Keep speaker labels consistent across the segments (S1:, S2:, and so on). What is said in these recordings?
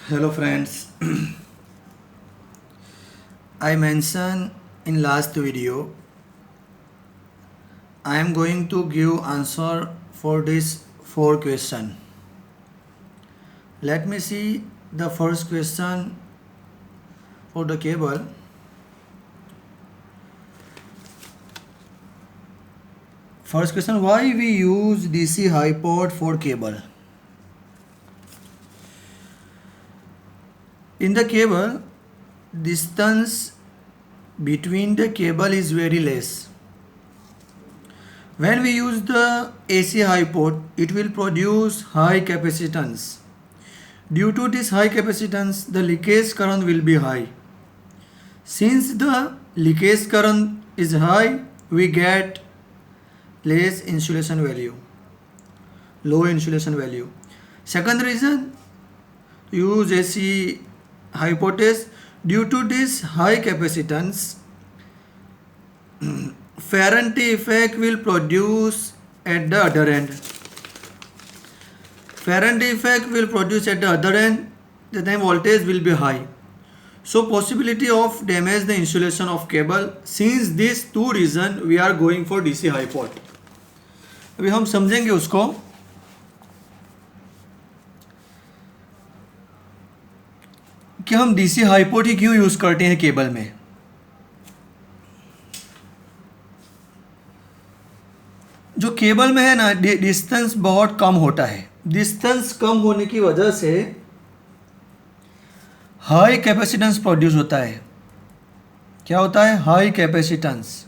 S1: Hello friends. I mentioned in last video I am going to give answer for this four question. Let me see the first question for the cable. First question, why we use DC high port for cable? In the cable, distance between the cable is very less. When we use the AC high port, it will produce high capacitance. Due to this high capacitance, the leakage current will be high. Since the leakage current is high, we get less insulation value, low insulation value. Second reason, use AC high voltage. Due to this high capacitance, Faraday effect will produce at the other end. Faraday effect will produce at the other end, the time voltage will be high. So possibility of damage the insulation of cable. Since these two reason we are going for DC high port. अभी हम समझेंगे उसको कि हम DC high port ही क्यों use करते हैं cable में. जो केबल में है ना, डिस्टेंस बहुत कम होता है. डिस्टेंस कम होने की वजह से हाई कैपेसिटेंस प्रोड्यूस होता है. क्या होता है? High capacitance.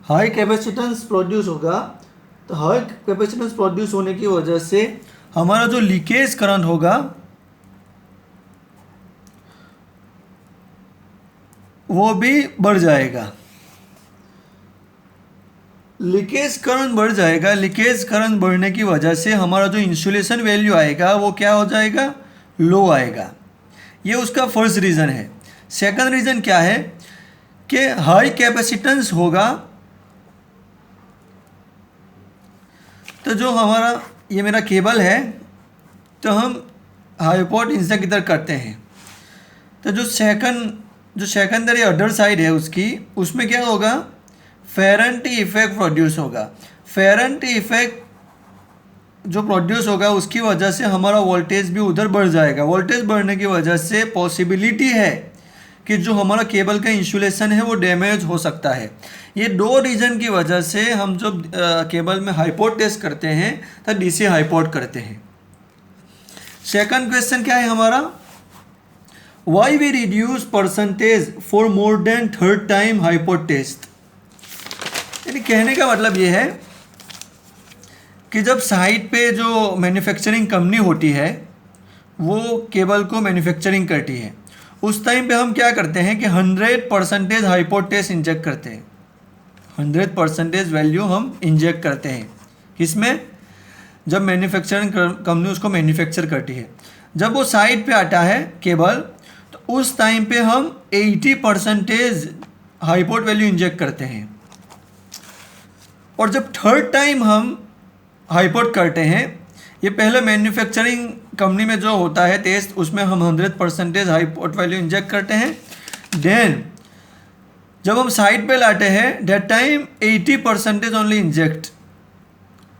S1: High capacitance produce होगा, तो हाई कैपेसिटेंस प्रोड्यूस होने की वजह से हमारा जो लीकेज करंट होगा वो भी बढ़ जाएगा. लीकेज करंट बढ़ जाएगा. लीकेज करंट बढ़ने की वजह से हमारा जो इंसुलेशन वैल्यू आएगा वो क्या हो जाएगा? लो आएगा. ये उसका फर्स्ट रीज़न है. सेकंड रीज़न क्या है कि हाई कैपेसिटेंस होगा, तो जो हमारा ये मेरा केबल है, तो हम हाई पोर्ट इंजेक्ट इधर करते हैं, तो जो सेकेंडरी अदर साइड है उसमें क्या होगा? फेरेंटी इफेक्ट प्रोड्यूस होगा. फेरेंटी इफेक्ट जो प्रोड्यूस होगा उसकी वजह से हमारा वोल्टेज भी उधर बढ़ जाएगा. वोल्टेज बढ़ने की वजह से पॉसिबिलिटी है कि जो हमारा केबल का इंसुलेशन है वो डैमेज हो सकता है. ये दो रीज़न की वजह से हम जब केबल में हाई पोर्ट टेस्ट करते हैं तो डीसी हाई पोर्ट करते हैं. सेकंड क्वेश्चन क्या है हमारा? Why we reduce percentage for more than third time hipot test. यानी कहने का मतलब ये है कि जब साइट पे जो मैन्युफैक्चरिंग कंपनी होती है वो केबल को मैन्युफैक्चरिंग करती है, उस टाइम पे हम क्या करते हैं कि 100% हाई पोर्ट टेस्ट इंजेक्ट करते हैं. 100% वैल्यू हम इंजेक्ट करते हैं. किसमें? जब मैन्युफैक्चरिंग कंपनी उसको मैन्युफैक्चर करती है. जब वो साइट पे आता है केबल, तो उस टाइम पे हम 80% हाई पोर्ट वैल्यू इंजेक्ट करते हैं. और जब थर्ड टाइम हम हाई पोर्ट करते हैं, ये पहले मैन्युफैक्चरिंग कंपनी में जो होता है टेस्ट, उसमें हम 100% हाई पोर्ट वैल्यू इंजेक्ट करते हैं. देन जब हम साइड पे लाते हैं, that time 80% only inject,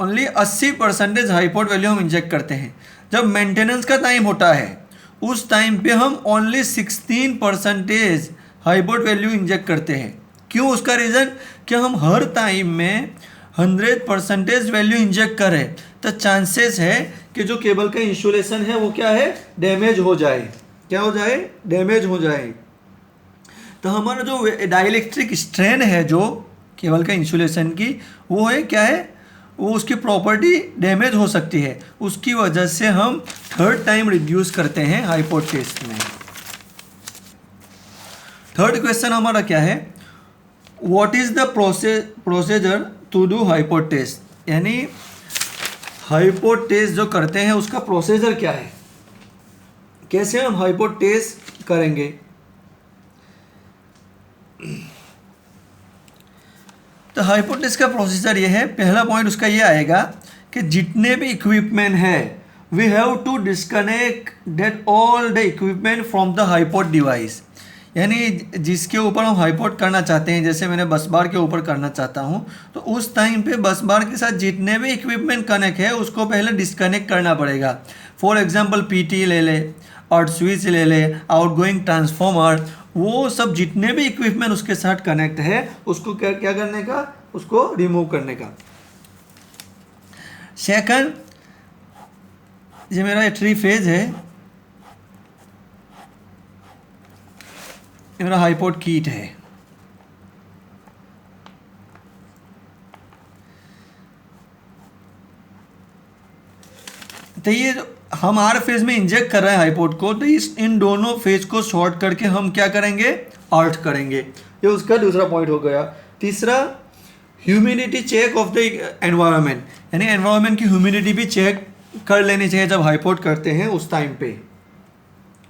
S1: only 80% high port value हम इंजेक्ट करते हैं. जब मेंटेनेंस का टाइम होता है उस टाइम पे हम only 16% high port value inject करते हैं. क्यों? उसका रीज़न कि हम हर टाइम में 100% वैल्यू इंजेक्ट करें तो चांसेस है कि जो केबल का इंसुलेशन है वो क्या है? डैमेज हो जाए. क्या हो जाए? डैमेज हो जाए. तो हमारा जो डाइलेक्ट्रिक स्ट्रेन है जो केबल का इंसुलेशन की, वो है क्या है? वो उसकी प्रॉपर्टी डैमेज हो सकती है. उसकी वजह से हम थर्ड टाइम रिड्यूस करते हैं हाई पोर्ट टेस्ट में. थर्ड क्वेश्चन हमारा क्या है? What is the procedure to do hipot test. यानी हाई पोर्ट टेस्ट जो करते हैं उसका प्रोसीजर क्या है, कैसे हम हाई पोर्ट टेस्ट करेंगे. तो हाई पोर्ट टेस्ट का प्रोसीजर ये है. पहला पॉइंट उसका ये आएगा कि जितने भी इक्विपमेंट है we have to disconnect that all the equipment from the hipot device. यानी जिसके ऊपर हम हाईपोर्ट करना चाहते हैं, जैसे मैंने बस बार के ऊपर करना चाहता हूँ, तो उस टाइम पे बस बार के साथ जितने भी इक्विपमेंट कनेक्ट है उसको पहले डिस्कनेक्ट करना पड़ेगा। फॉर एग्जांपल पीटी ले ले और स्विच ले ले, आउटगोइंग ट्रांसफॉर्मर, वो सब जितने भी इक्विपमेंट उसके साथ कनेक्ट है उसको क्या क्या करने का, उसको रिमूव करने का। सेकंड, ये मेरा 3 फेज है, ये मेरा हाईपोर्ट किट है। तो ये हम आर फेज में इंजेक्ट कर रहे हैं हाईपोर्ट को, तो इन दोनों फेज को शॉर्ट करके हम क्या करेंगे, आर्ट करेंगे। ये उसका दूसरा पॉइंट हो गया। तीसरा, humidity check of the environment, यानी एनवायरनमेंट की ह्यूमिडिटी भी चेक कर लेनी चाहिए जब हाईपोर्ट करते हैं उस टाइम पे।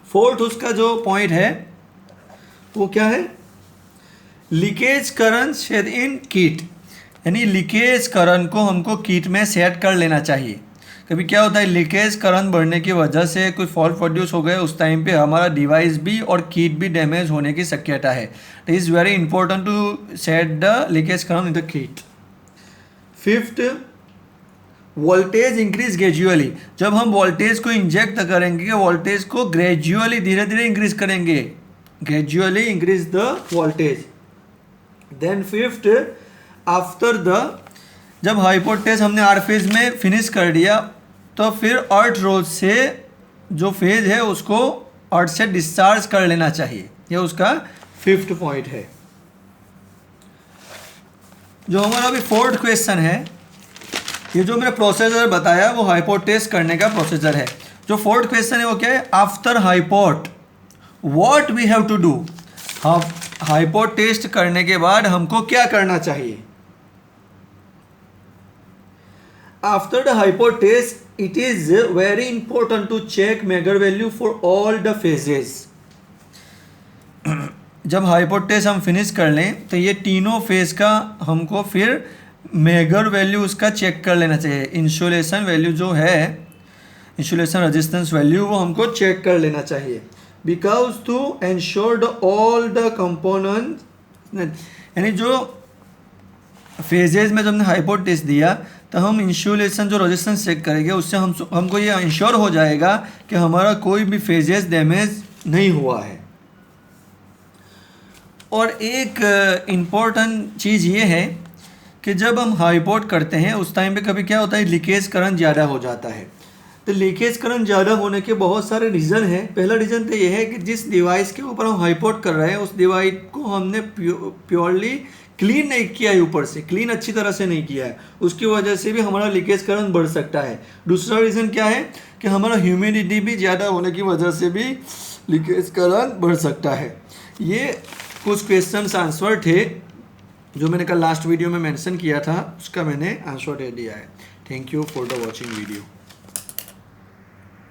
S1: फोर्थ उसका जो पॉइंट है वो क्या है, लीकेज करंट सेट इन किट, यानी लीकेज करंट को हमको किट में सेट कर लेना चाहिए। कभी क्या होता है, लीकेज करंट बढ़ने की वजह से कोई फॉल्ट प्रोड्यूस हो गए, उस टाइम पे हमारा डिवाइस भी और किट भी डैमेज होने की शक्यता है। It is very important to set the leakage current in the kit. Fifth, voltage increase gradually, जब हम वोल्टेज को इंजेक्ट करेंगे, वोल्टेज को ग्रेजुअली धीरे धीरे इंक्रीज करेंगे, gradually increase the voltage. Then fifth, after the, जब हाईपोर्ट टेस्ट हमने आर फेज में फिनिश कर दिया, तो फिर अर्थ रोज से जो फेज है उसको अर्थ से डिस्चार्ज कर लेना चाहिए। ये उसका फिफ्थ पॉइंट है। जो हमारा अभी फोर्थ क्वेश्चन है, ये जो मैंने प्रोसीजर बताया वो हाईपोर्ट टेस्ट करने का प्रोसीजर है। जो फोर्थ क्वेश्चन है वो क्या है, after hipot what we have to do. हम हाईपोर्ट टेस्ट करने के बाद हमको क्या करना चाहिए। After the hipot test it is very important to check Megger value for all the phases। जब हाईपोर्ट टेस्ट हम फिनिश कर लें तो ये तीनों फेज का हमको फिर मेगर वैल्यू उसका चेक कर लेना चाहिए। इंसुलेशन वैल्यू जो है, इंसुलेशन रेजिस्टेंस वैल्यू, वो हमको चेक कर लेना चाहिए। Because to ensure the all the component, यानी जो फेजेज में जब हमने हाईपोर्ट टेस्ट दिया तो हम इंसुलेशन जो रेजिस्टेंस चेक करेंगे, उससे हमको ये इंश्योर हो जाएगा कि हमारा कोई भी फेजेस डैमेज नहीं हुआ है। और एक इम्पॉर्टेंट चीज़ ये है कि जब हम हाईपोर्ट करते हैं उस टाइम पे कभी क्या होता है, लीकेज करंट ज़्यादा हो जाता है। तो लीकेज करंट ज़्यादा होने के बहुत सारे रीज़न हैं। पहला रीज़न तो ये है कि जिस डिवाइस के ऊपर हम हाईपोर्ट कर रहे हैं उस डिवाइस को हमने प्योरली क्लीन नहीं किया है, ऊपर से क्लीन अच्छी तरह से नहीं किया है, उसकी वजह से भी हमारा लीकेज करंट बढ़ सकता है। दूसरा रीज़न क्या है कि हमारा ह्यूमिडिटी भी ज़्यादा होने की वजह से भी लीकेज करंट बढ़ सकता है। ये कुछ क्वेश्चंस आंसर थे जो मैंने कल लास्ट वीडियो में मेंशन किया था, उसका मैंने आंसर दे दिया है। Thank you for the watching video.